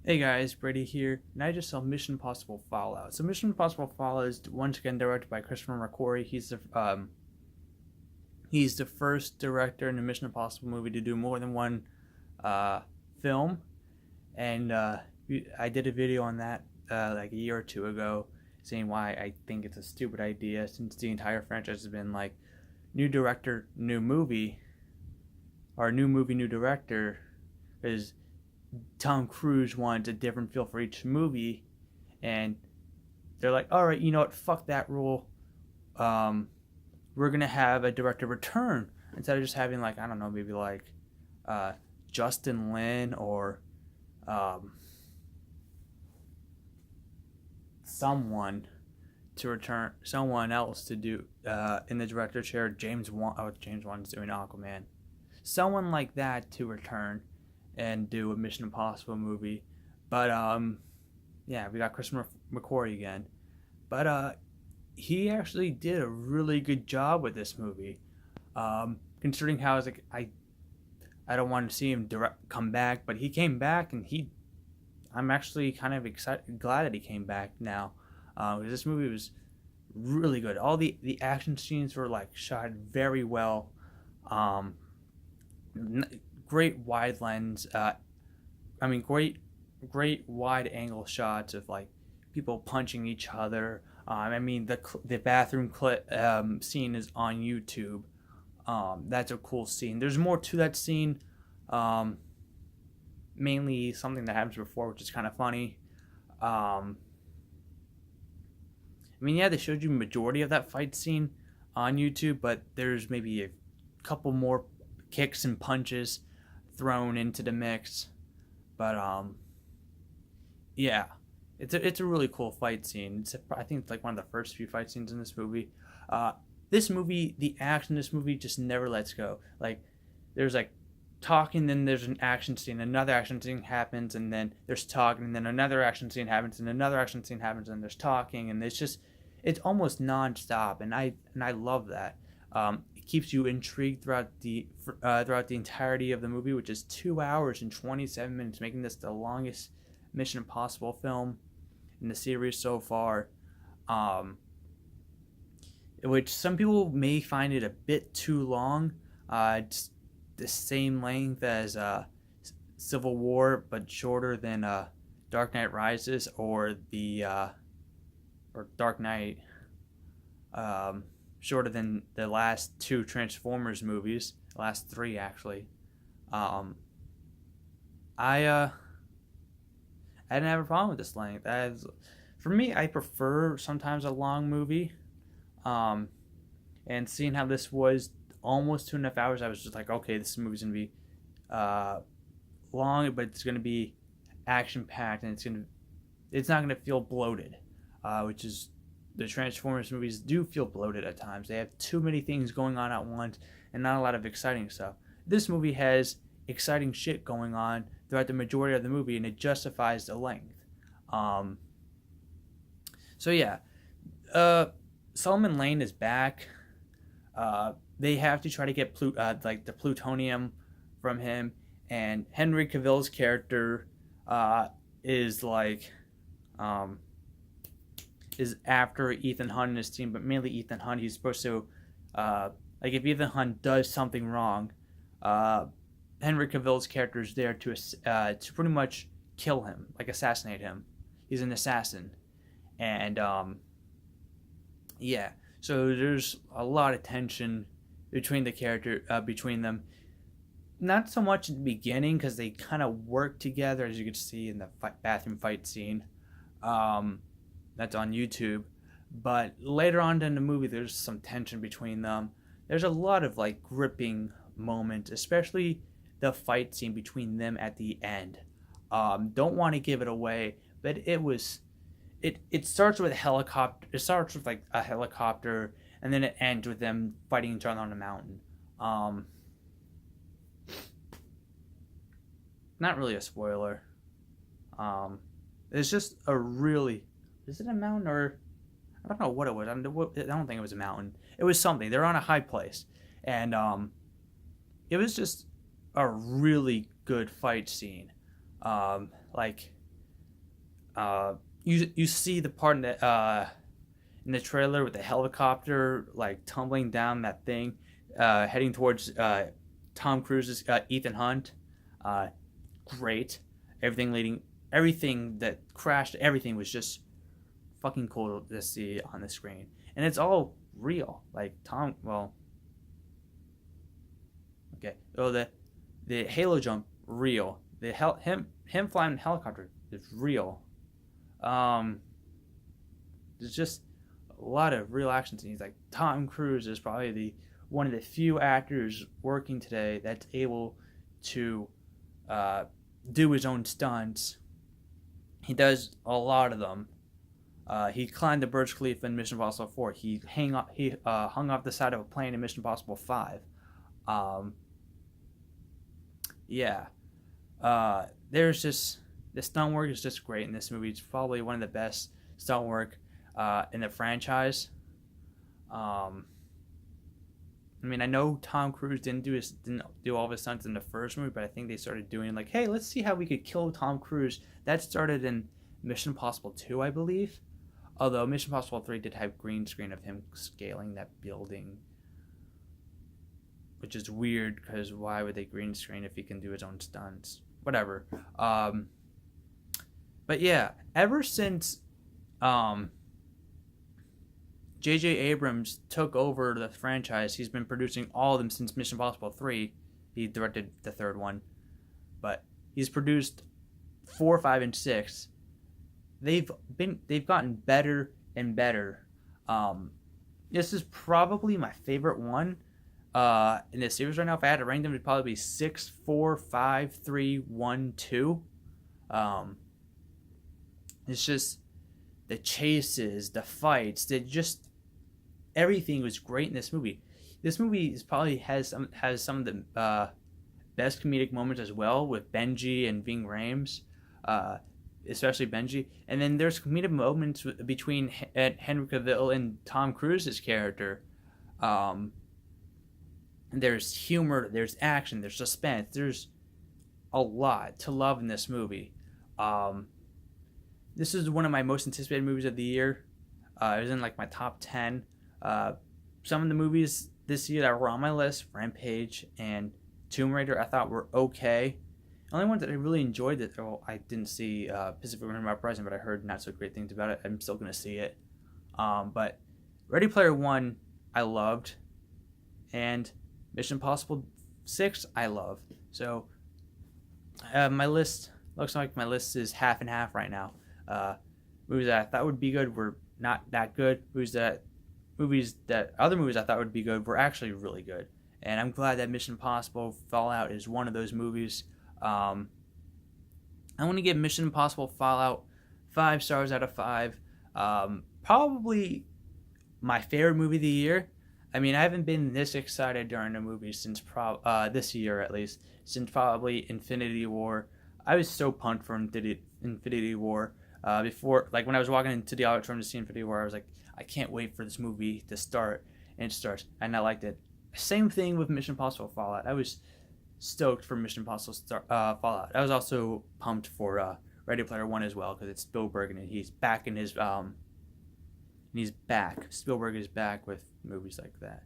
Hey guys, Brady here, and I just saw Mission Impossible Fallout. So Mission Impossible Fallout is once again directed by Christopher McQuarrie. He's the first director in a Mission Impossible movie to do more than one uh, film, and I did a video on that like a year or two ago, saying why I think it's a stupid idea since the entire franchise has been like new director, new movie, or new movie, new director, because Tom Cruise wanted a different feel for each movie, and they're like, all right, you know what, fuck that rule. Um, we're gonna have a director return instead of just having like I don't know, maybe like uh, Justin Lin or um, someone to return, someone else to do in the director chair. James Wan, oh, James Wan's doing Aquaman. Someone like that to return and do a Mission Impossible movie. But yeah, we got Chris McQuarrie again. But he actually did a really good job with this movie. Considering how I was like, I don't want to see him come back, but he came back, and I'm actually kind of excited, glad that he came back now. This movie was really good. All the action scenes were like shot very well. Um, Great wide lens. Great wide angle shots of like people punching each other. The bathroom scene is on YouTube. That's a cool scene. There's more to that scene. Um, Mainly something that happens before, which is kind of funny. Um, yeah, they showed you majority of that fight scene on YouTube, but there's maybe a couple more kicks and punches thrown into the mix. But yeah, it's a really cool fight scene. I think it's like one of the first few fight scenes in this movie. Uh, the action in this movie just never lets go. Like there's like talking, then there's an action scene, another action scene happens, and then there's talking, and then another action scene happens, and another action scene happens, and there's talking, and it's almost nonstop, and I love that. It keeps you intrigued throughout the entirety of the movie, which is 2 hours and 27 minutes, making this the longest Mission Impossible film in the series so far. Um, which some people may find it a bit too long. It's the same length as Civil War, but shorter than Dark Knight Rises or Dark Knight. Um, Shorter than the last two Transformers movies, the last three actually. Um, I I didn't have a problem with this length. For me, I prefer sometimes a long movie. Um, and seeing how this was almost 2.5 hours, I was just like, okay, this movie's gonna be uh, long, but it's gonna be action packed, and it's not gonna feel bloated, which is the Transformers movies do feel bloated at times. They have too many things going on at once and not a lot of exciting stuff. This movie has exciting shit going on throughout the majority of the movie, and it justifies the length. Um, so yeah, uh, Solomon Lane is back. They have to try to get like the plutonium from him, and Henry Cavill's character uh, is like um, is after Ethan Hunt and his team, but mainly Ethan Hunt. He's supposed to like if Ethan Hunt does something wrong, uh, Henry Cavill's character is there to pretty much kill him, like assassinate him. He's an assassin, and yeah. So there's a lot of tension between them. Not so much in the beginning because they kind of work together, as you can see in the bathroom fight scene. Um, that's on YouTube. But later on in the movie, there's some tension between them. There's a lot of like gripping moments, especially the fight scene between them at the end. Don't want to give it away, but it starts with a helicopter. It starts with like a helicopter, and then it ends with them fighting each other on a mountain. Um, Not really a spoiler. Um, it's just a really. Is it a mountain or I don't know what it was. I don't think it was a mountain. It was something. They're on a high place, and it was just a really good fight scene. Like You see the part in the trailer with the helicopter like tumbling down that thing, heading towards Tom Cruise's Ethan Hunt. Uh, Great. Everything that crashed, everything was just fucking cool to see on the screen, and it's all real. Like Tom, well, okay, oh the Halo jump, real. Him flying in a helicopter is real. Um, there's just a lot of real action scenes. Like Tom Cruise is probably the one of the few actors working today that's able to uh, do his own stunts. He does a lot of them. He climbed the Burj Khalifa in Mission Impossible 4. He hung off the side of a plane in Mission Impossible 5. Um, yeah. There's just the stunt work is just great in this movie. It's probably one of the best stunt work in the franchise. Um, I mean, I know Tom Cruise didn't do all of his stunts in the first movie, but I think they started doing like, hey, let's see how we could kill Tom Cruise. That started in Mission Impossible 2, I believe. Although Mission Impossible 3 did have green screen of him scaling that building, which is weird because why would they green screen if he can do his own stunts? Whatever. But yeah, ever since J.J. Abrams took over the franchise, he's been producing all of them since Mission Impossible 3. He directed the third one, but he's produced 4, 5, and 6. They've gotten better and better. This is probably my favorite one in this series right now. If I had to rank them, it'd probably be 6, 4, 5, 3, 1, 2. It's just the chases, the fights, everything was great in this movie. This movie probably has some of the best comedic moments as well with Benji and Ving Rhames, especially Benji. And then there's comedic moments between Henry Cavill and Tom Cruise's character. There's humor, there's action, there's suspense, there's a lot to love in this movie. This is one of my most anticipated movies of the year. It was in like my top 10. Some of the movies this year that were on my list, Rampage and Tomb Raider, I thought were okay. The only ones that I really enjoyed that I didn't see Pacific Rim Uprising, but I heard not so great things about it. I'm still gonna see it. But Ready Player One, I loved, and Mission Impossible 6, I love. So my list looks like my list is half and half right now. Movies that I thought would be good were not that good. Other movies I thought would be good were actually really good. And I'm glad that Mission Impossible Fallout is one of those movies. I want to give Mission Impossible Fallout 5 stars out of 5. Probably my favorite movie of the year. I mean, I haven't been this excited during a movie since this year at least, since probably Infinity War. I was so pumped for Infinity War. Before, like when I was walking into the auditorium to see Infinity War, I was like, I can't wait for this movie to start, and it starts, and I liked it. Same thing with Mission Impossible Fallout. I was stoked for Mission Impossible Fallout. I was also pumped for Ready Player One as well because it's Spielberg and he's back in his Spielberg is back with movies like that.